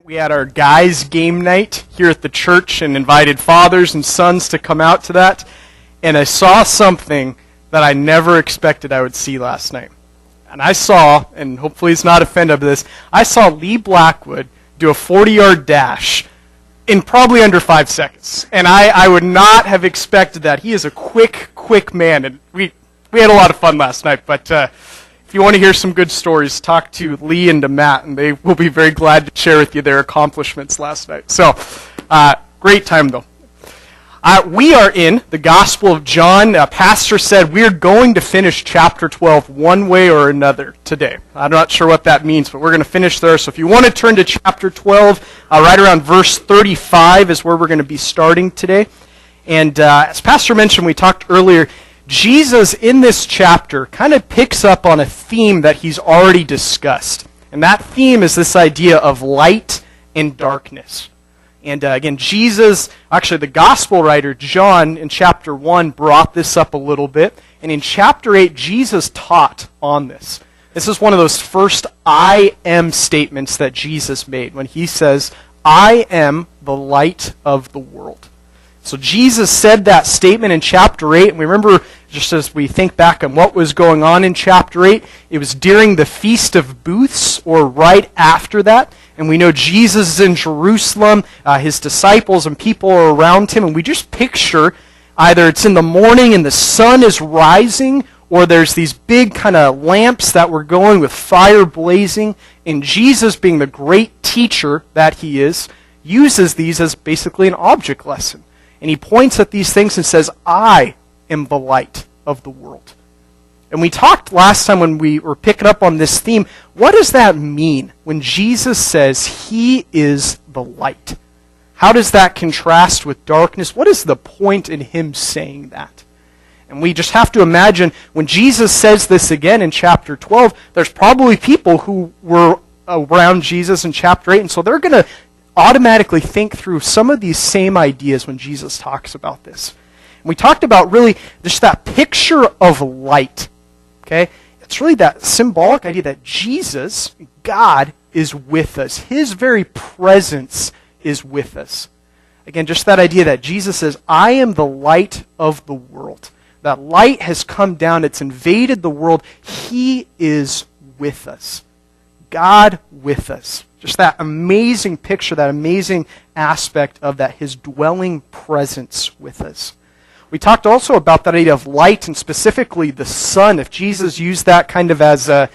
We had our guys' game night here at the church and invited fathers and sons to come out to that. And I saw something that I never expected I would see last night. And I saw, and hopefully he's not offended by this, I saw Lee Blackwood do a 40-yard dash in probably under 5 seconds. And I would not have expected that. He is a quick man. And we had a lot of fun last night, but if you want to hear some good stories, talk to Lee and to Matt, and they will be very glad to share with you their accomplishments last night. So, great time, though. We are in the Gospel of John. Pastor said we're going to finish chapter 12 one way or another today. I'm not sure what that means, but we're going to finish there. So if you want to turn to chapter 12, right around verse 35 is where we're going to be starting today. And as Pastor mentioned, we talked earlier, Jesus in this chapter kind of picks up on a theme that he's already discussed. And that theme is this idea of light and darkness. And again, Jesus, actually the gospel writer John in chapter 1 brought this up a little bit. And in chapter 8, Jesus taught on this. This is one of those first I am statements that Jesus made when he says, I am the light of the world. So Jesus said that statement in chapter 8, and we remember, just as we think back on what was going on in chapter 8, it was during the Feast of Booths, or right after that, and we know Jesus is in Jerusalem, his disciples and people are around him, and we just picture either it's in the morning and the sun is rising, or there's these big kind of lamps that were going with fire blazing, and Jesus, being the great teacher that he is, uses these as basically an object lesson. And he points at these things and says, I am the light of the world. And we talked last time when we were picking up on this theme, what does that mean when Jesus says he is the light? How does that contrast with darkness? What is the point in him saying that? And we just have to imagine when Jesus says this again in chapter 12, there's probably people who were around Jesus in chapter 8, and so they're going to automatically think through some of these same ideas when Jesus talks about this. And we talked about really just that picture of light. Okay? It's really that symbolic idea that Jesus, God, is with us. His very presence is with us. Again, just that idea that Jesus says, I am the light of the world. That light has come down. It's invaded the world. He is with us. God with us. Just that amazing picture, that amazing aspect of that, his dwelling presence with us. We talked also about that idea of light and specifically the sun. If Jesus used that kind of as a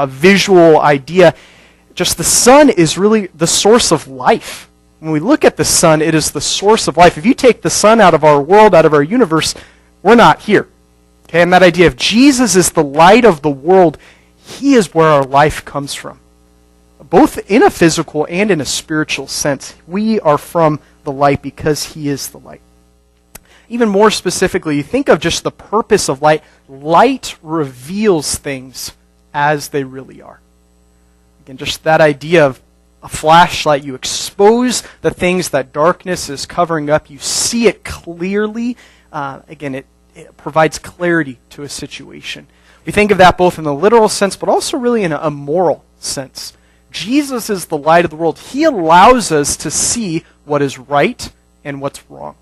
visual idea, just the sun is really the source of life. When we look at the sun, it is the source of life. If you take the sun out of our world, out of our universe, we're not here. Okay, and that idea of Jesus is the light of the world, he is where our life comes from. Both in a physical and in a spiritual sense. We are from the light because he is the light. Even more specifically, you think of just the purpose of light. Light reveals things as they really are. Again, just that idea of a flashlight. You expose the things that darkness is covering up. You see it clearly. Again, it provides clarity to a situation. We think of that both in the literal sense, but also really in a moral sense. Jesus is the light of the world. He allows us to see what is right and what's wrong.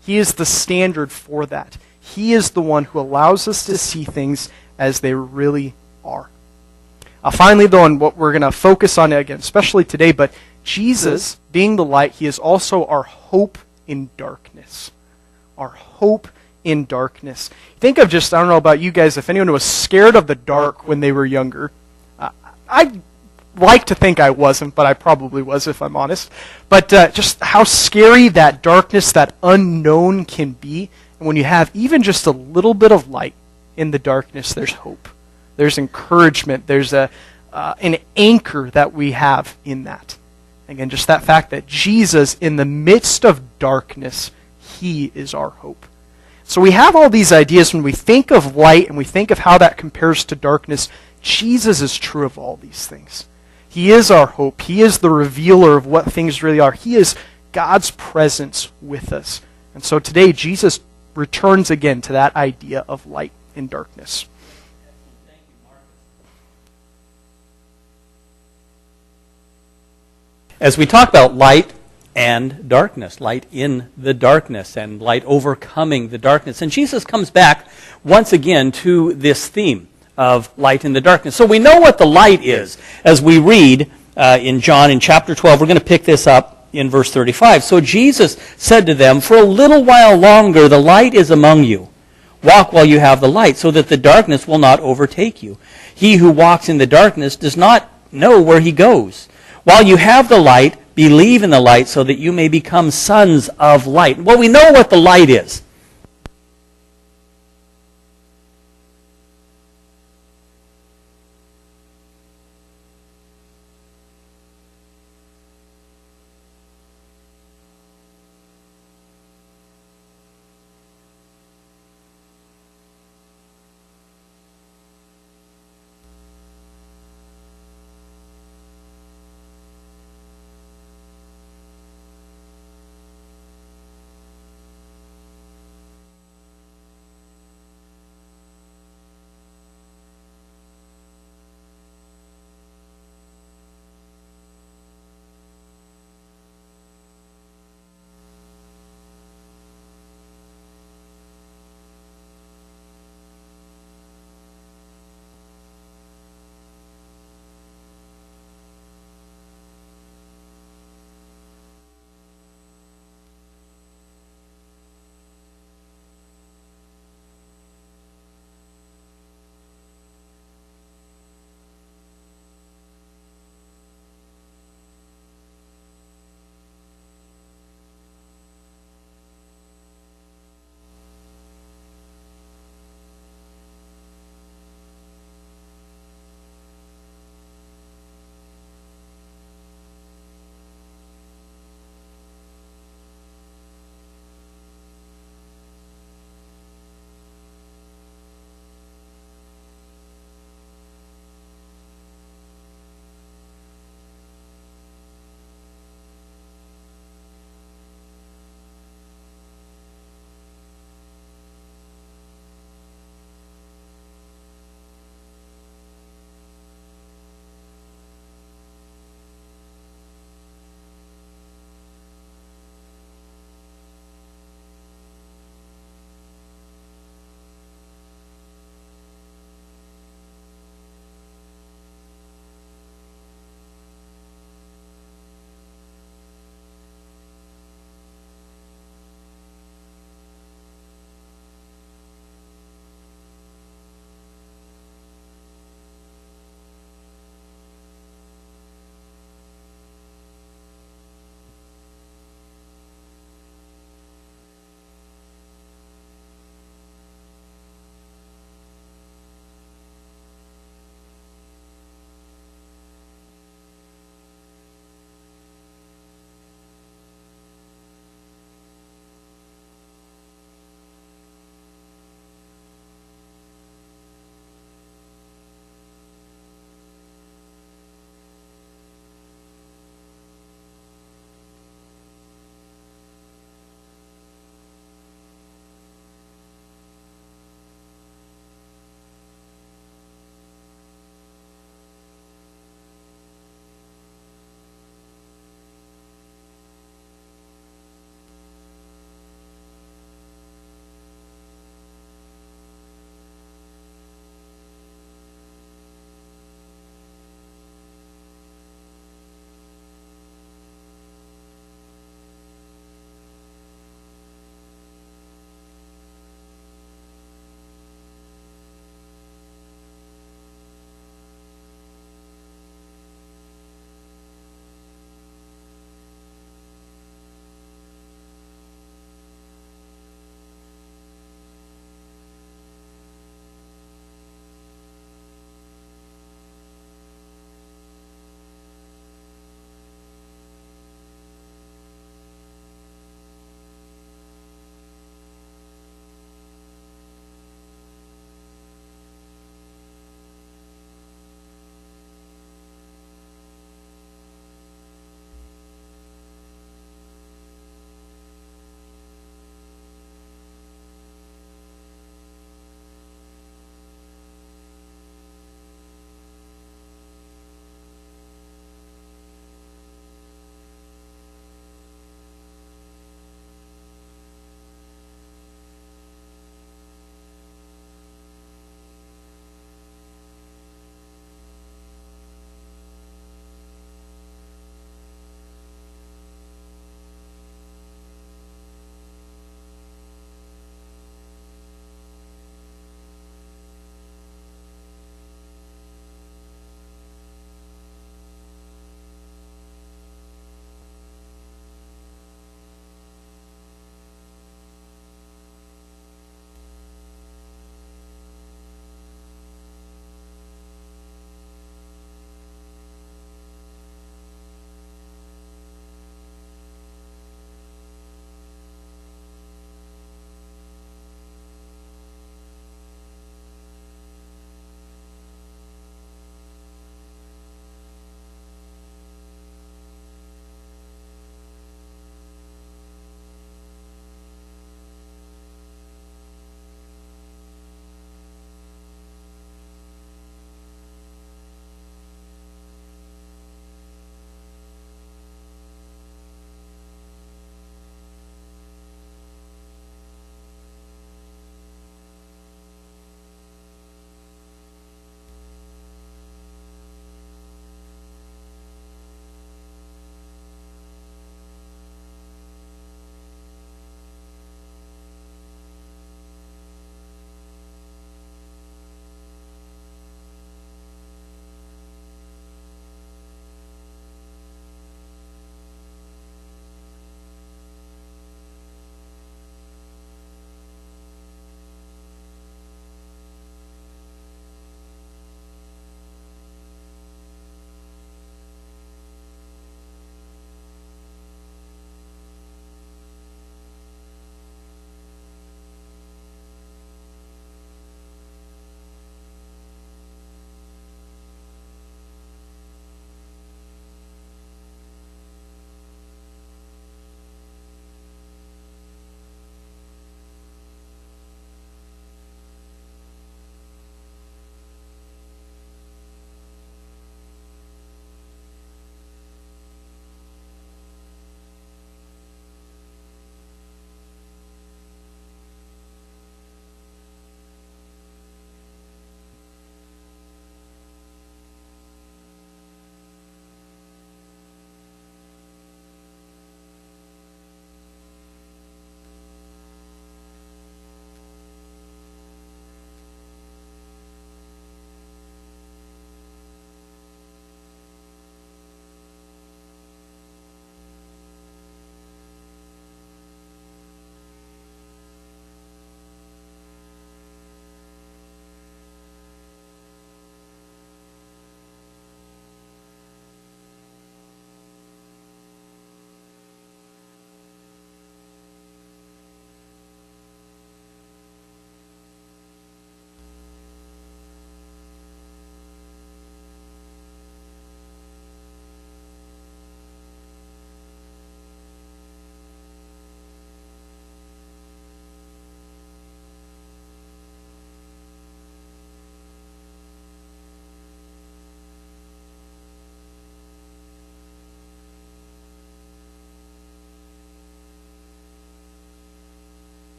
He is the standard for that. He is the one who allows us to see things as they really are. Finally, though, and what we're going to focus on again, especially today, but Jesus, being the light, he is also our hope in darkness. Our hope in darkness. Think of just, I don't know about you guys, if anyone was scared of the dark when they were younger. I like to think I wasn't, but I probably was if I'm honest. But just how scary that darkness, that unknown can be. And when you have even just a little bit of light in the darkness, there's hope. There's encouragement. There's an anchor that we have in that. Again, just that fact that Jesus, in the midst of darkness, he is our hope. So we have all these ideas when we think of light and we think of how that compares to darkness. Jesus is true of all these things. He is our hope. He is the revealer of what things really are. He is God's presence with us. And so today, Jesus returns again to that idea of light and darkness. As we talk about light and darkness, light in the darkness and light overcoming the darkness. And Jesus comes back once again to this theme of light in the darkness. So we know what the light is as we read in John in chapter 12. We're going to pick this up in verse 35. So Jesus said to them, "For a little while longer the light is among you. Walk while you have the light, so that the darkness will not overtake you. He who walks in the darkness does not know where he goes. While you have the light, believe in the light so that you may become sons of light." Well, we know what the light is.